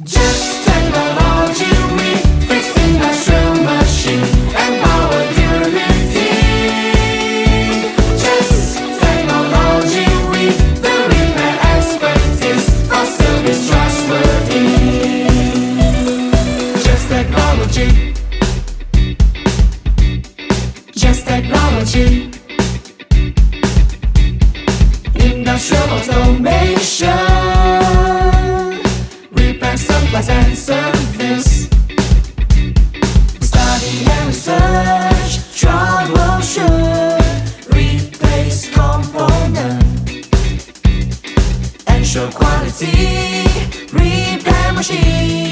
Just technology, we fix industrial machine and power durability. Just technology, we the repair expertise for service trustworthy. Just technology. Just technology. Industrial automation. Supplies and service. Study and research, troubleshoot, replace component, ensure quality, repair machine.